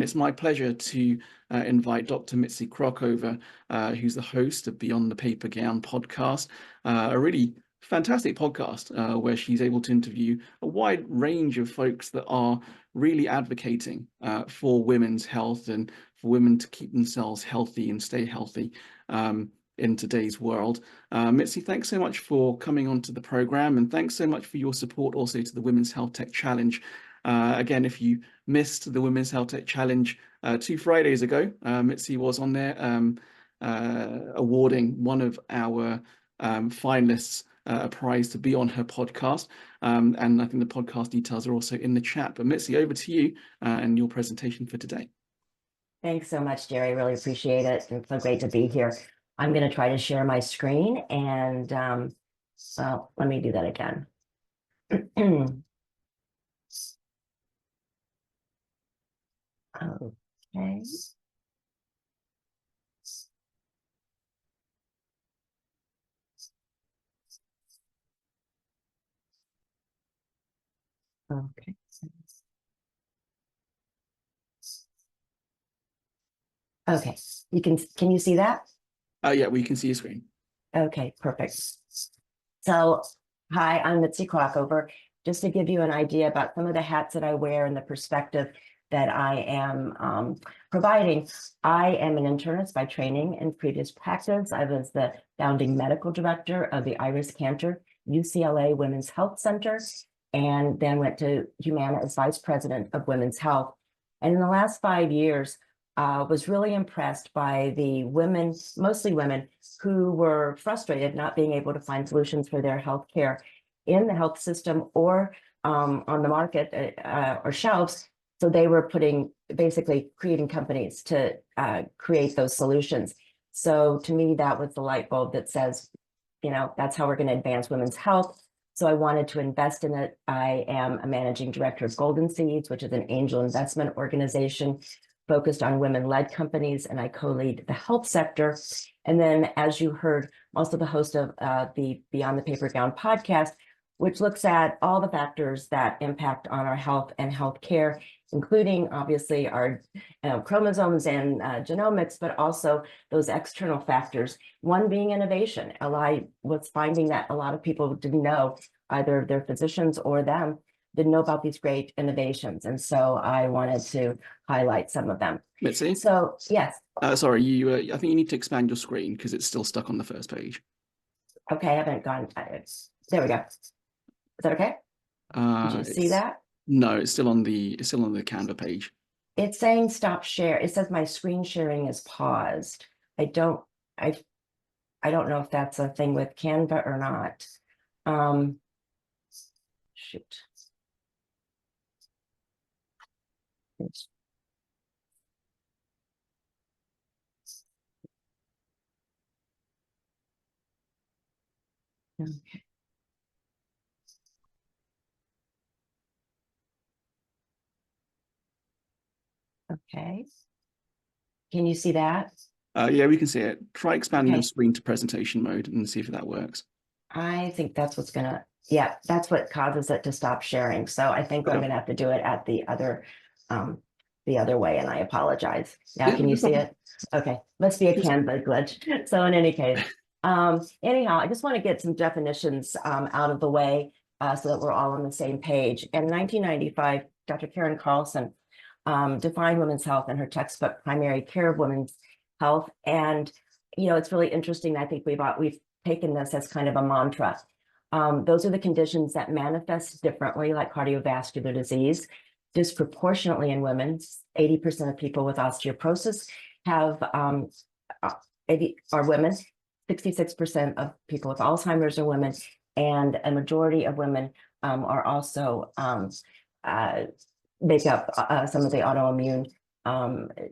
it's my pleasure to invite Dr. Mitzi Krockover, who's the host of Beyond the Paper Gown podcast, a really fantastic podcast where she's able to interview a wide range of folks that are really advocating for women's health and for women to keep themselves healthy and stay healthy in today's world. Mitzi, thanks so much for coming onto the program, and thanks so much for your support also to the Women's Health Tech Challenge. Again, if you missed the Women's Health Tech Challenge 2 Fridays ago, Mitzi was on there awarding one of our finalists a prize to be on her podcast. And I think the podcast details are also in the chat. But Mitzi, over to you and your presentation for today. Thanks so much, Jerry. Really appreciate it. It's so great to be here. I'm going to try to share my screen, and well, let me do that again. Okay. Okay. Okay. Can you see that? Yeah, we can see your screen. Okay, perfect. So, hi, I'm Mitzi Krockover. Just to give you an idea about some of the hats that I wear and the perspective that I am providing. I am an internist by training and previous practice. I was the founding medical director of the Iris Cantor UCLA Women's Health Center, and then went to Humana as vice president of women's health. And in the last 5 years, was really impressed by the women, mostly women, who were frustrated not being able to find solutions for their health care in the health system or on the market or shelves. So they were basically creating companies to create those solutions. So to me, that was the light bulb that says, you know, that's how we're going to advance women's health. So I wanted to invest in it. I am a managing director of Golden Seeds, which is an angel investment organization focused on women-led companies, and I co-lead the health sector. And then, as you heard, I'm also the host of the Beyond the Paper Gown podcast, which looks at all the factors that impact on our health and healthcare, including obviously our chromosomes and genomics, but also those external factors. One being innovation. I was finding that a lot of people didn't know, either their physicians or them, didn't know about these great innovations. And so I wanted to highlight some of them. Mitzi? So, yes. Sorry, I think you need to expand your screen because it's still stuck on the first page. Okay, I haven't gone. There we go. Is that okay? Did you see that? No, it's still on the Canva page. It's saying stop share. It says my screen sharing is paused. I don't know if that's a thing with Canva or not. Shoot. Okay. Okay. Can you see that? Yeah, we can see it. Try expanding Okay. your screen to presentation mode and see if that works. I think that's what's gonna, yeah, that's what causes it to stop sharing. So I think I'm gonna have to do it at the other way, and I apologize. Now, can you see it? Okay, must be a Canva glitch. So in any case, anyhow, I just want to get some definitions out of the way so that we're all on the same page. In 1995, Dr. Karen Carlson defined women's health in her textbook, Primary Care of Women's Health. And, you know, it's really interesting. I think we've taken this as kind of a mantra. Those are the conditions that manifest differently, like cardiovascular disease, disproportionately in women. 80% of people with osteoporosis are women. 66% of people with Alzheimer's are women, and a majority of women are also make up some of the autoimmune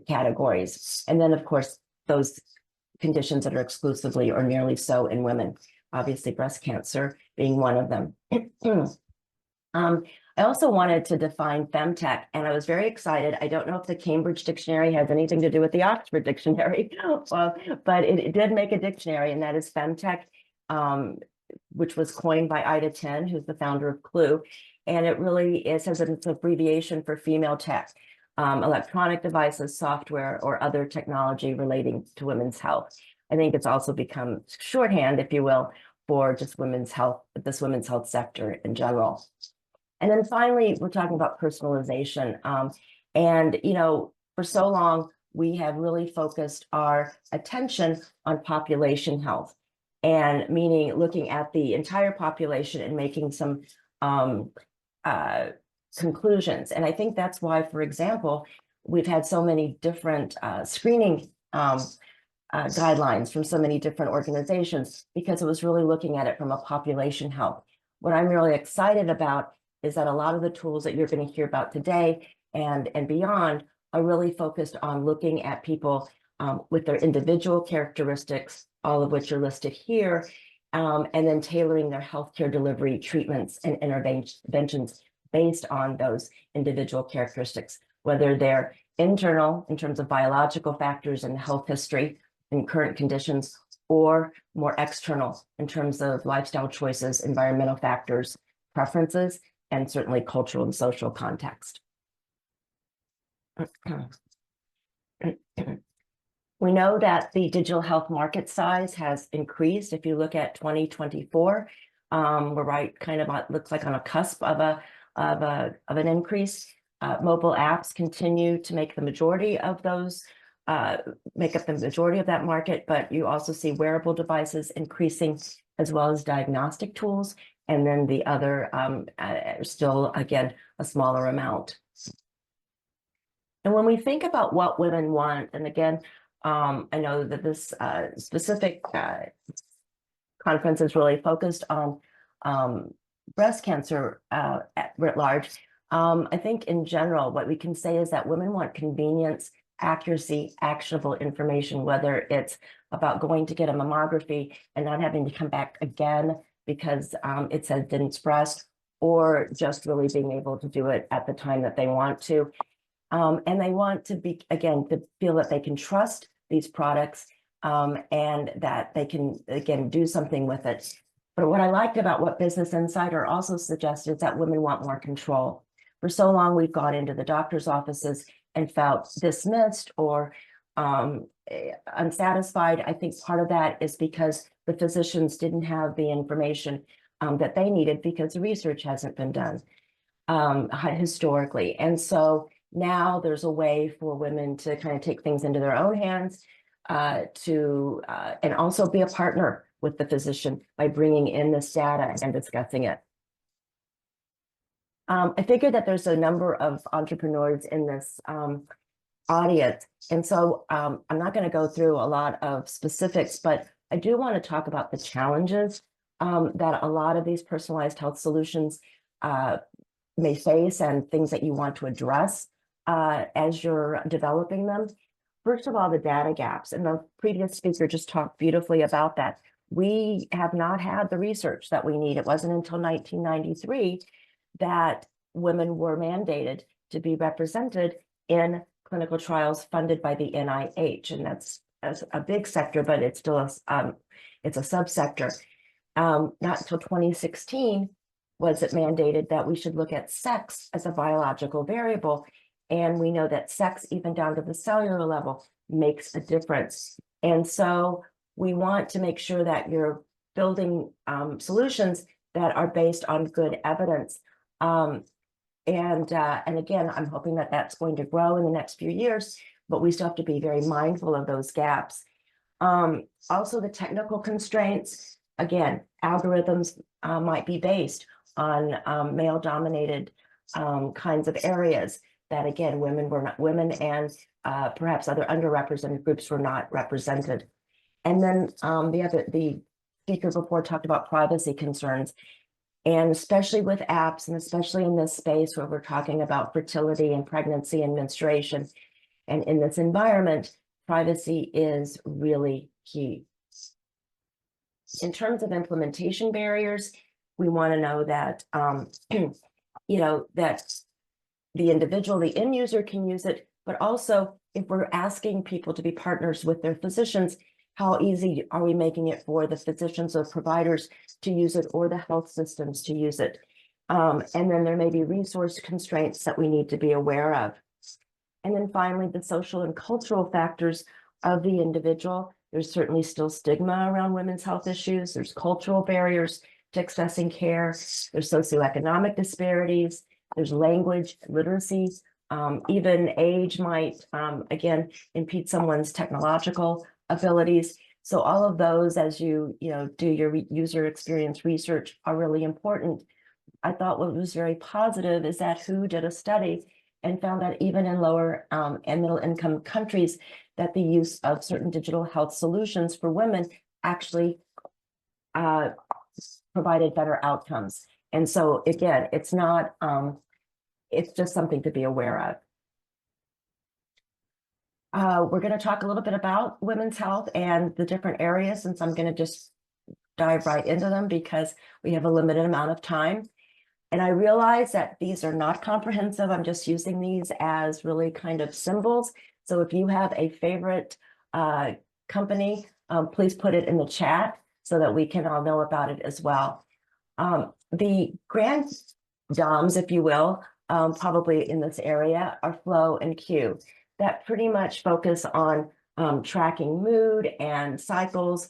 categories. And then, of course, those conditions that are exclusively or nearly so in women, obviously breast cancer being one of them. I also wanted to define femtech, and I was very excited. I don't know if the Cambridge Dictionary has anything to do with the Oxford Dictionary, but it did make a dictionary, and that is femtech, which was coined by Ida Tin, who's the founder of Clue. And it really says that it's an abbreviation for female tech. electronic devices, software, or other technology relating to women's health. I think it's also become shorthand, if you will, for just women's health, this women's health sector in general. And then finally, we're talking about personalization. And, you know, for so long, we have really focused our attention on population health, and meaning looking at the entire population and making some conclusions. And I think that's why, for example, we've had so many different screening guidelines from so many different organizations, because it was really looking at it from a population health. What I'm really excited about is that a lot of the tools that you're going to hear about today and beyond are really focused on looking at people with their individual characteristics, all of which are listed here, and then tailoring their healthcare delivery treatments and interventions based on those individual characteristics, whether they're internal in terms of biological factors and health history and current conditions, or more external in terms of lifestyle choices, environmental factors, preferences, and certainly cultural and social context. We know that the digital health market size has increased. If you look at 2024, we're right kind of looks like on a cusp of an increase. Mobile apps continue to make the majority of those, make up the majority of that market, but you also see wearable devices increasing, as well as diagnostic tools, and then the other still, again, a smaller amount. And when we think about what women want, and again, I know that this specific conference is really focused on breast cancer writ large. I think in general, what we can say is that women want convenience, accuracy, actionable information, whether it's about going to get a mammography and not having to come back again because it says didn't breast, or just really being able to do it at the time that they want to. And they want to be, again, to feel that they can trust these products and that they can, again, do something with it. But what I liked about what Business Insider also suggested is that women want more control. For so long, we've gone into the doctor's offices and felt dismissed or unsatisfied. I think part of that is because the physicians didn't have the information that they needed, because the research hasn't been done historically. And so now there's a way for women to kind of take things into their own hands and also be a partner with the physician by bringing in this data and discussing it. I figured that there's a number of entrepreneurs in this audience, and so I'm not going to go through a lot of specifics, but I do want to talk about the challenges that a lot of these personalized health solutions may face, and things that you want to address as you're developing them. First of all, the data gaps, and the previous speaker just talked beautifully about that. We have not had the research that we need. It wasn't until 1993 that women were mandated to be represented in clinical trials funded by the NIH, and that's a big sector, but it's still it's a subsector. Not until 2016 was it mandated that we should look at sex as a biological variable, and we know that sex, even down to the cellular level, makes a difference. And so we want to make sure that you're building solutions that are based on good evidence. And again, I'm hoping that that's going to grow in the next few years, but we still have to be very mindful of those gaps. Also, the technical constraints, again, algorithms might be based on male-dominated kinds of areas that, again, women and perhaps other underrepresented groups were not represented. And then the speaker before talked about privacy concerns, and especially with apps, and especially in this space where we're talking about fertility and pregnancy and menstruation. And in this environment, privacy is really key. In terms of implementation barriers, we want to know that, you know, that the individual, the end user can use it, but also if we're asking people to be partners with their physicians, how easy are we making it for the physicians or providers to use it, or the health systems to use it? And then there may be resource constraints that we need to be aware of. And then finally, the social and cultural factors of the individual. There's certainly still stigma around women's health issues. There's cultural barriers to accessing care. There's socioeconomic disparities. There's language literacy. Even age might, again, impede someone's technological abilities. So all of those, as you do your user experience research, are really important. I thought what was very positive is that WHO did a study and found that even in lower and middle income countries, that the use of certain digital health solutions for women actually provided better outcomes. And so again, it's not, it's just something to be aware of. We're going to talk a little bit about women's health and the different areas, since I'm going to just dive right into them because we have a limited amount of time. And I realize that these are not comprehensive. I'm just using these as really kind of symbols. So if you have a favorite company, please put it in the chat so that we can all know about it as well. The grand DOMs, if you will, probably in this area are Flow and Q, that pretty much focus on tracking mood and cycles,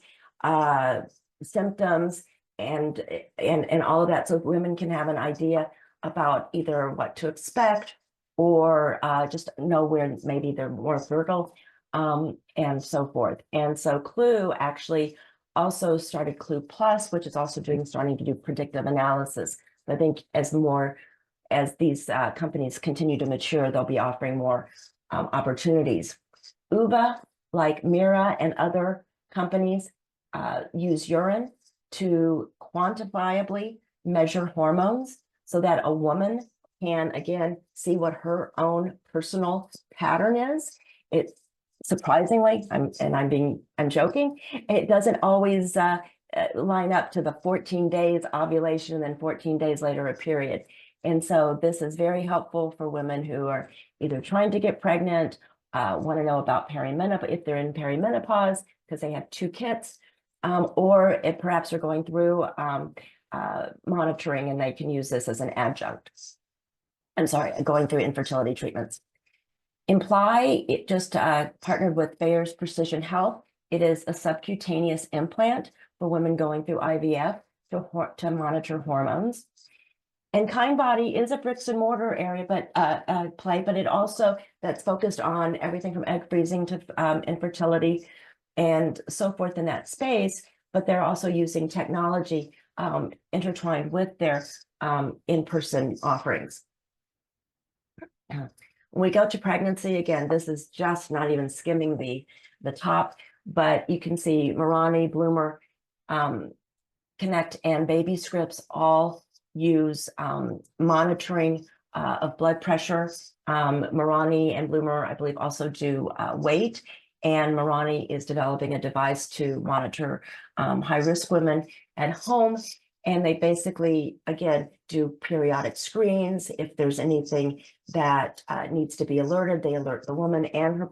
symptoms, and all of that, so women can have an idea about either what to expect or just know where maybe they're more fertile, and so forth. And so Clue actually also started Clue Plus, which is also starting to do predictive analysis. I think as these companies continue to mature, they'll be offering more opportunities. UVA, like Mira and other companies, use urine to quantifiably measure hormones so that a woman can, again, see what her own personal pattern is. It surprisingly, I'm joking, it doesn't always line up to the 14 days ovulation and then 14 days later a period. And so this is very helpful for women who are either trying to get pregnant, want to know about perimenopause, if they're in perimenopause because they have 2 kids, or if perhaps they're going through monitoring and they can use this as an adjunct. I'm sorry, going through infertility treatments. Imply, it just partnered with Bayer's Precision Health. It is a subcutaneous implant for women going through IVF to monitor hormones. And Kindbody is a bricks and mortar area, but but it also that's focused on everything from egg freezing to infertility and so forth in that space. But they're also using technology intertwined with their in-person offerings. When we go to pregnancy, again, this is just not even skimming the top, but you can see Mirani, Bloomer, Connect, and Baby Scripts all use monitoring of blood pressure. Mirani and Bloomer, I believe, also do weight, and Mirani is developing a device to monitor high-risk women at home. And they basically, again, do periodic screens. If there's anything that needs to be alerted, they alert the woman and her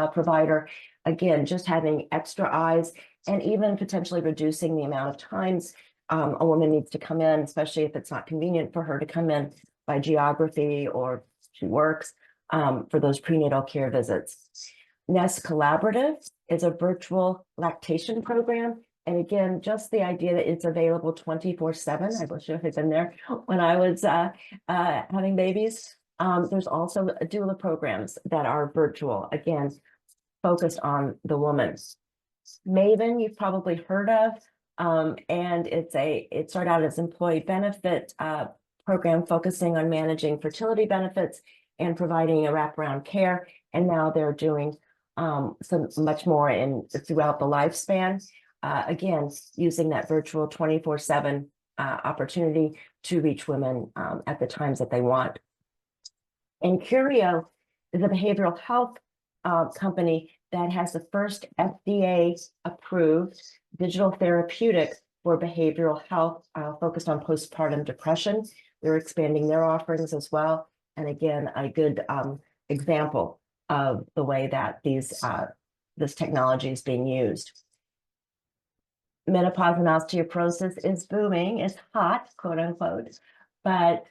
provider. Again, just having extra eyes and even potentially reducing the amount of times a woman needs to come in, especially if it's not convenient for her to come in by geography or she works, for those prenatal care visits. Nest Collaborative is a virtual lactation program. And again, just the idea that it's available 24/7. I wish I had been there when I was having babies. There's also doula programs that are virtual, again, focused on the woman. Maven, you've probably heard of, and it started out as employee benefit program focusing on managing fertility benefits and providing a wraparound care. And now they're doing some much more throughout the lifespan. Again, using that virtual 24/7 opportunity to reach women at the times that they want. And Curio is a behavioral health company that has the first FDA-approved digital therapeutic for behavioral health focused on postpartum depression. They're expanding their offerings as well. And again, a good example of the way that this technology is being used. Menopause and osteoporosis is booming, it's hot, quote unquote, but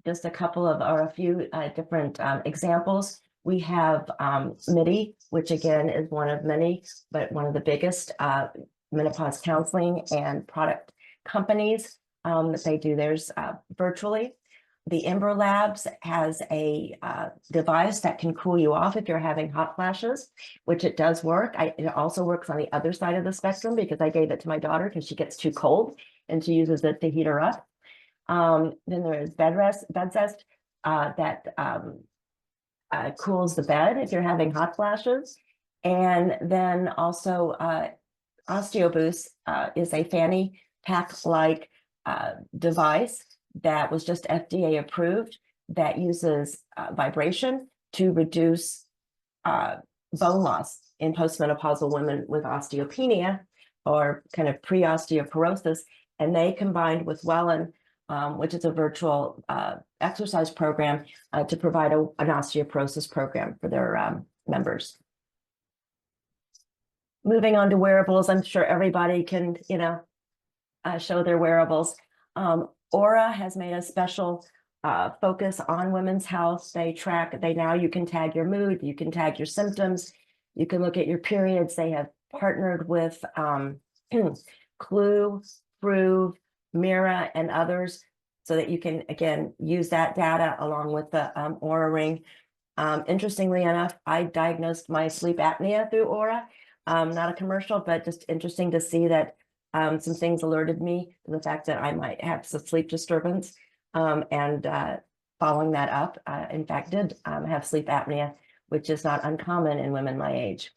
just a couple of, or a few different examples. We have MIDI, which again is one of many, but one of the biggest menopause counseling and product companies that they do theirs virtually. The Ember Labs has a device that can cool you off if you're having hot flashes, which it does work. It also works on the other side of the spectrum because I gave it to my daughter because she gets too cold and she uses it to heat her up. Then there is BedZest that cools the bed if you're having hot flashes. And then also OsteoBoost is a fanny pack-like device that was just FDA approved that uses vibration to reduce bone loss in postmenopausal women with osteopenia or kind of pre-osteoporosis. And they combined with Wellen, which is a virtual exercise program to provide an osteoporosis program for their members. Moving on to wearables, I'm sure everybody can, show their wearables. Aura has made a special focus on women's health. You can tag your mood, you can tag your symptoms, you can look at your periods. They have partnered with Clue, Prove, Mira, and others so that you can, again, use that data along with the Aura ring. Interestingly enough, I diagnosed my sleep apnea through Aura. Not a commercial, but just interesting to see that some things alerted me to the fact that I might have some sleep disturbance. Following that up, in fact, did have sleep apnea, which is not uncommon in women my age.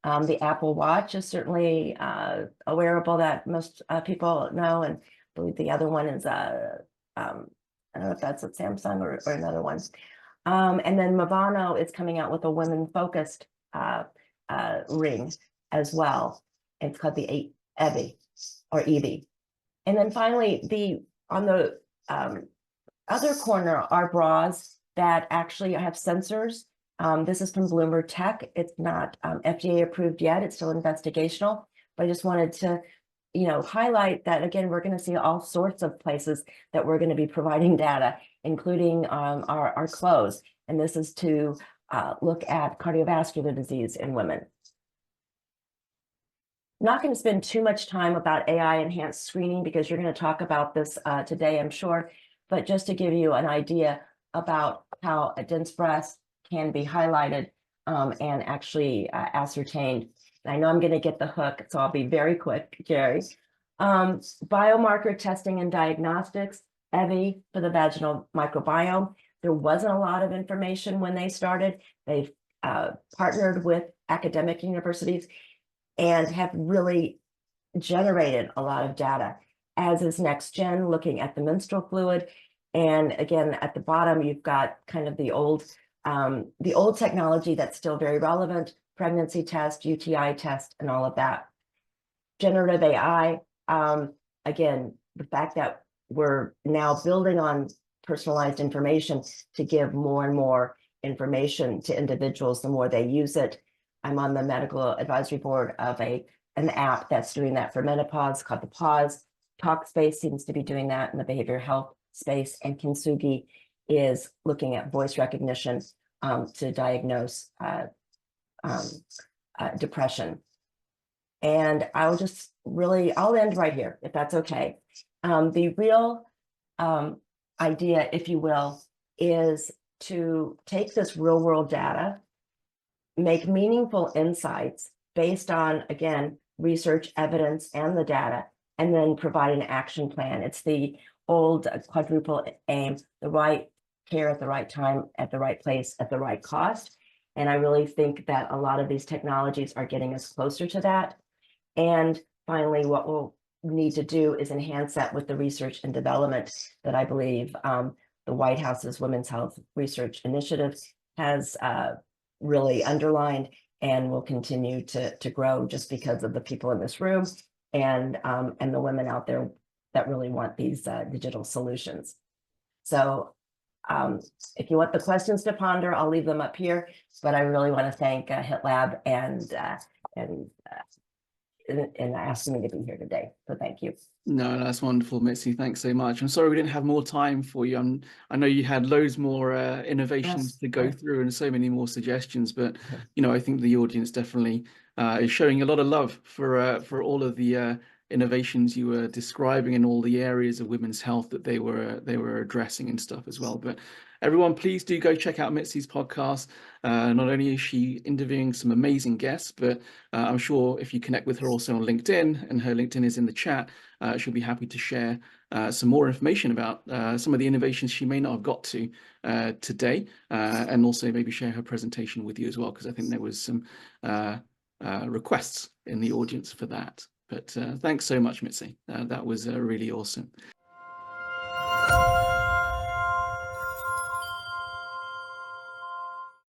The Apple Watch is certainly a wearable that most people know, and I believe the other one is, I don't know if that's a Samsung or another one. And then Movano is coming out with a women-focused ring as well. It's called the Evie or Evie. And then finally, on the other corner are bras that actually have sensors. This is from Bloomberg Tech. It's not FDA approved yet. It's still investigational. But I just wanted to, highlight that, again, we're going to see all sorts of places that we're going to be providing data, including our clothes. And this is to look at cardiovascular disease in women. Not going to spend too much time about AI enhanced screening because you're going to talk about this today, I'm sure. But just to give you an idea about how a dense breast can be highlighted and actually ascertained. I know I'm going to get the hook, so I'll be very quick, Jerry. Biomarker testing and diagnostics, Evie for the vaginal microbiome. There wasn't a lot of information when they started. They've partnered with academic universities and have really generated a lot of data, as is NextGen, looking at the menstrual fluid. And again, at the bottom, you've got kind of the old technology that's still very relevant, pregnancy test, UTI test, and all of that. Generative AI, again, the fact that we're now building on personalized information to give more and more information to individuals the more they use it. I'm on the medical advisory board of an app that's doing that for menopause called the Pause. Talkspace seems to be doing that in the behavioral health space, and Kintsugi is looking at voice recognition to diagnose depression. And I'll end right here, if that's okay. The real idea, if you will, is to take this real world data, make meaningful insights based on, again, research, evidence, and the data, and then provide an action plan. It's the old quadruple aim, the right care at the right time, at the right place, at the right cost. And I really think that a lot of these technologies are getting us closer to that. And finally, what we'll need to do is enhance that with the research and development that I believe the White House's Women's Health Research Initiative has really underlined and will continue to grow just because of the people in this room and the women out there that really want these digital solutions. So if you want the questions to ponder, I'll leave them up here, but I really want to thank HITLAB and in asking me to be here today. So thank you. No, that's wonderful, Mitzi. Thanks so much. I'm sorry we didn't have more time for you. I know you had loads more innovations Yes, to go right. through and so many more suggestions, but I think the audience definitely is showing a lot of love for all of the innovations you were describing in all the areas of women's health that they were addressing and stuff as well. But everyone, please do go check out Mitzi's podcast. Not only is she interviewing some amazing guests, but I'm sure if you connect with her also on LinkedIn, and her LinkedIn is in the chat, she'll be happy to share some more information about some of the innovations she may not have got to today, and also maybe share her presentation with you as well, because I think there was some requests in the audience for that. But thanks so much, Mitzi. That was really awesome.